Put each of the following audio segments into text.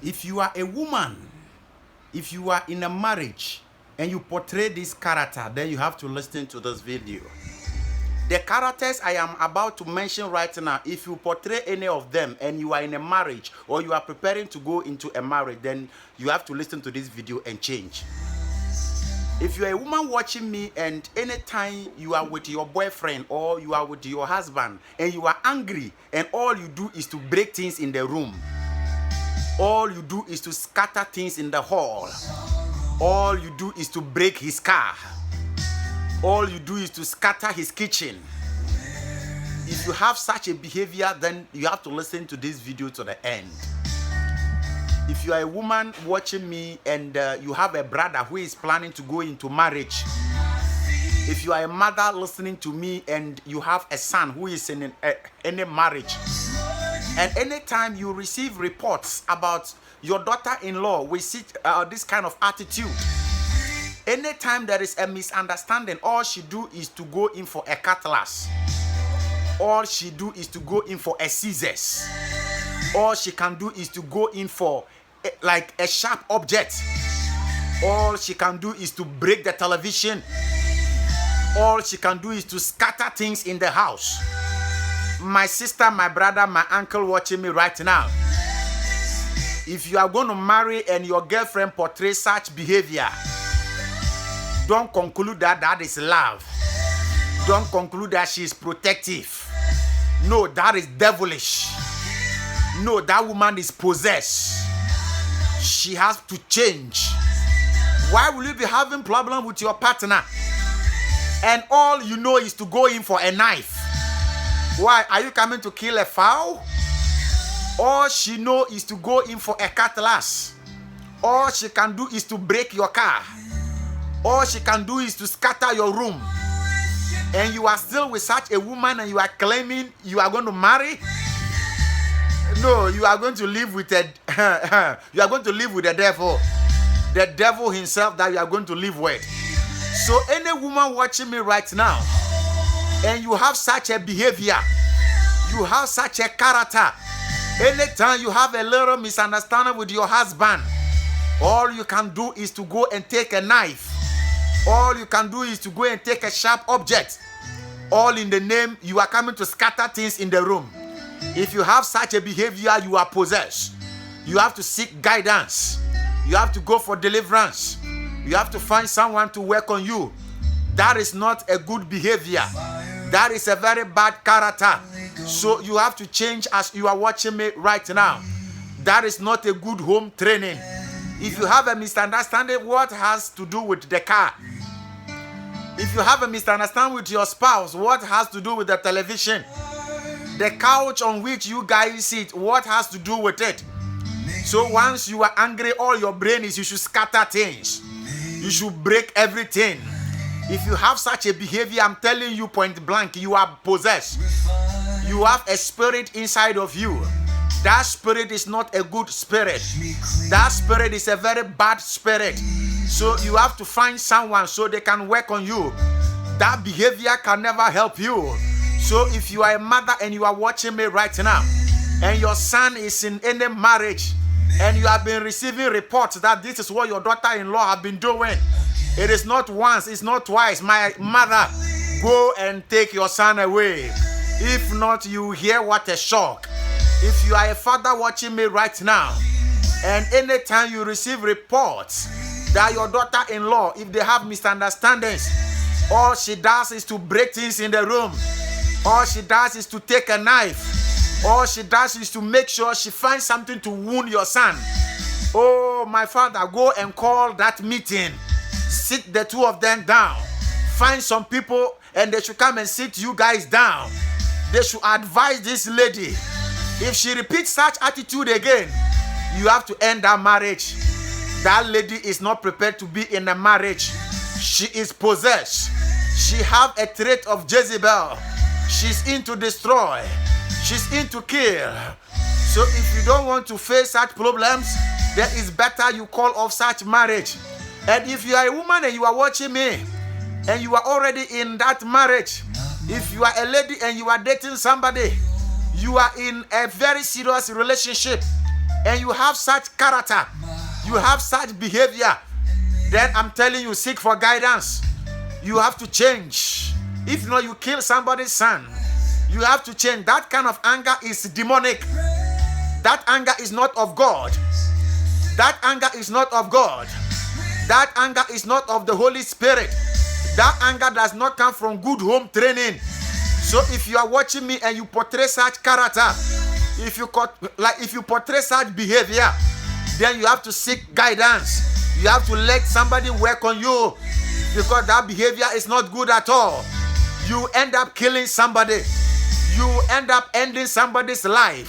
If you are a woman, if you are in a marriage and you portray this character, then you have to listen to this video. The characters I am about to mention right now, if you portray any of them and you are in a marriage or you are preparing to go into a marriage, then you have to listen to this video and change. If you are a woman watching me and anytime you are with your boyfriend or you are with your husband and you are angry and all you do is to break things in the room, all you do is to scatter things in the hall, all you do is to break his car, all you do is to scatter his kitchen. If you have such a behavior, then you have to listen to this video to the end. If you are a woman watching me and you have a brother who is planning to go into marriage, if you are a mother listening to me and you have a son who is in any marriage, and anytime you receive reports about your daughter-in-law with this kind of attitude, anytime there is a misunderstanding, all she do is to go in for a cutlass. All she do is to go in for a scissors. All she can do is to go in for like a sharp object. All she can do is to break the television. All she can do is to scatter things in the house. My sister, my brother, my uncle watching me right now, if you are going to marry and your girlfriend portrays such behavior, don't conclude that that is love. Don't conclude that she is protective. No, that is devilish. No, that woman is possessed. She has to change. Why will you be having problem with your partner and all you know is to go in for a knife? Why? Are you coming to kill a fowl? All she know is to go in for a cutlass. All she can do is to break your car. All she can do is to scatter your room. And you are still with such a woman and you are claiming you are going to marry? No, you are going to live with you are going to live with the devil. The devil himself that you are going to live with. So any woman watching me right now and you have such a behavior, you have such a character, anytime you have a little misunderstanding with your husband, all you can do is to go and take a knife. All you can do is to go and take a sharp object. All in the name, you are coming to scatter things in the room. If you have such a behavior, you are possessed. You have to seek guidance. You have to go for deliverance. You have to find someone to work on you. That is not a good behavior. That is a very bad character. So you have to change as you are watching me right now. That is not a good home training. If you have a misunderstanding, what has to do with the car? If you have a misunderstanding with your spouse, what has to do with the television? The couch on which you guys sit, what has to do with it? So once you are angry, all your brain is you should scatter things. You should break everything. If you have such a behavior, I'm telling you point blank, you are possessed. You have a spirit inside of you. That spirit is not a good spirit. That spirit is a very bad spirit. So you have to find someone so they can work on you. That behavior can never help you. So if you are a mother and you are watching me right now, and your son is in any marriage, and you have been receiving reports that this is what your daughter-in-law have been doing, it is not once, it's not twice. My mother, go and take your son away. If not, you hear what a shock. If you are a father watching me right now, and anytime you receive reports that your daughter-in-law, if they have misunderstandings, all she does is to break things in the room. All she does is to take a knife. All she does is to make sure she finds something to wound your son. Oh, my father, go and call that meeting. Sit the two of them down. Find some people and they should come and sit you guys down. They should advise this lady. If she repeats such attitude again, you have to end that marriage. That lady is not prepared to be in a marriage. She is possessed. She have a trait of Jezebel. She's into destroy. She's into kill. So if you don't want to face such problems, then it's better you call off such marriage. And if you are a woman and you are watching me, and you are already in that marriage, if you are a lady and you are dating somebody, you are in a very serious relationship, and you have such character, you have such behavior, then I'm telling you, seek for guidance. You have to change. If not, you kill somebody's son. You have to change. That kind of anger is demonic. That anger is not of God. That anger is not of God. That anger is not of the Holy Spirit. That anger does not come from good home training. So if you are watching me and you portray such character, if you portray such behavior, then you have to seek guidance. You have to let somebody work on you, because that behavior is not good at all. You end up killing somebody. You end up ending somebody's life.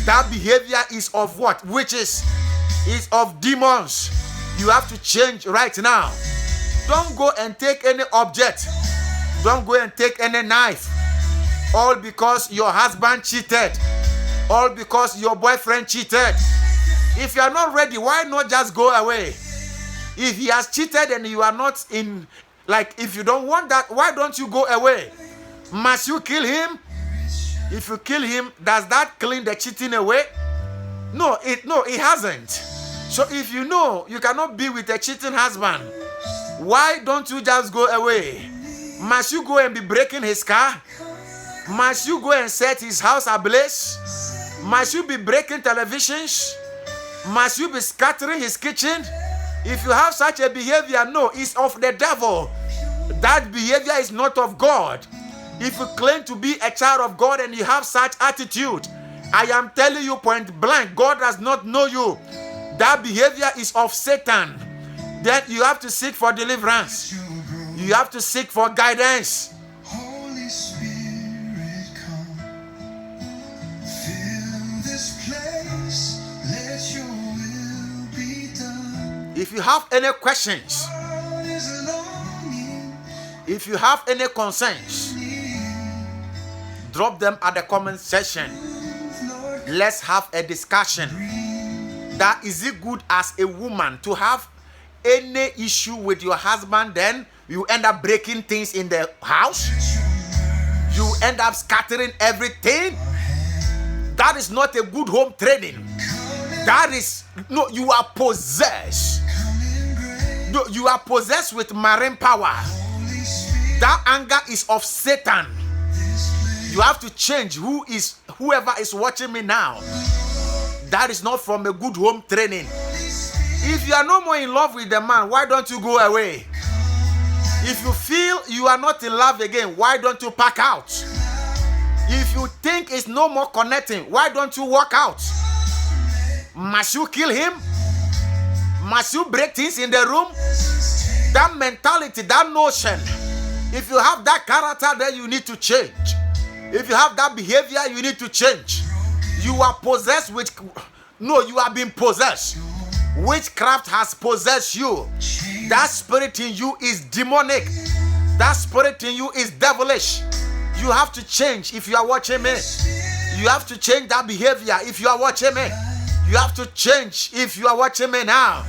That behavior is of what? Witches. It's of demons. You have to change right now. Don't go and take any object. Don't go and take any knife. All because your husband cheated. All because your boyfriend cheated. If you are not ready, why not just go away? If he has cheated and you are not in, if you don't want that, why don't you go away? Must you kill him? If you kill him, does that clean the cheating away? No, it hasn't. So if you know you cannot be with a cheating husband, why don't you just go away? Must you go and be breaking his car? Must you go and set his house ablaze? Must you be breaking televisions? Must you be scattering his kitchen? If you have such a behavior, no, it's of the devil. That behavior is not of God. If you claim to be a child of God and you have such attitude, I am telling you point blank, God does not know you. That behavior is of Satan. Then you have to seek for deliverance. You have to seek for guidance. Holy Spirit, come, fill this place, let your will be done. If you have any questions, if you have any concerns, drop them at the comment section. Let's have a discussion. That is it good as a woman to have any issue with your husband, then you end up breaking things in the house? You end up scattering everything? That is not a good home training. That is, no, you are possessed. No, you are possessed with marine power. That anger is of Satan. You have to change. Whoever is watching me now, that is not from a good home training. If you are no more in love with the man, why don't you go away? If you feel you are not in love again, why don't you pack out? If you think it's no more connecting, why don't you walk out? Must you kill him? Must you break things in the room? That mentality, that notion, if you have that character, then you need to change. If you have that behavior, you need to change. You are possessed with... No, you have been possessed. Witchcraft has possessed you. That spirit in you is demonic. That spirit in you is devilish. You have to change if you are watching me. You have to change that behavior if you are watching me. You have to change if you are watching me now.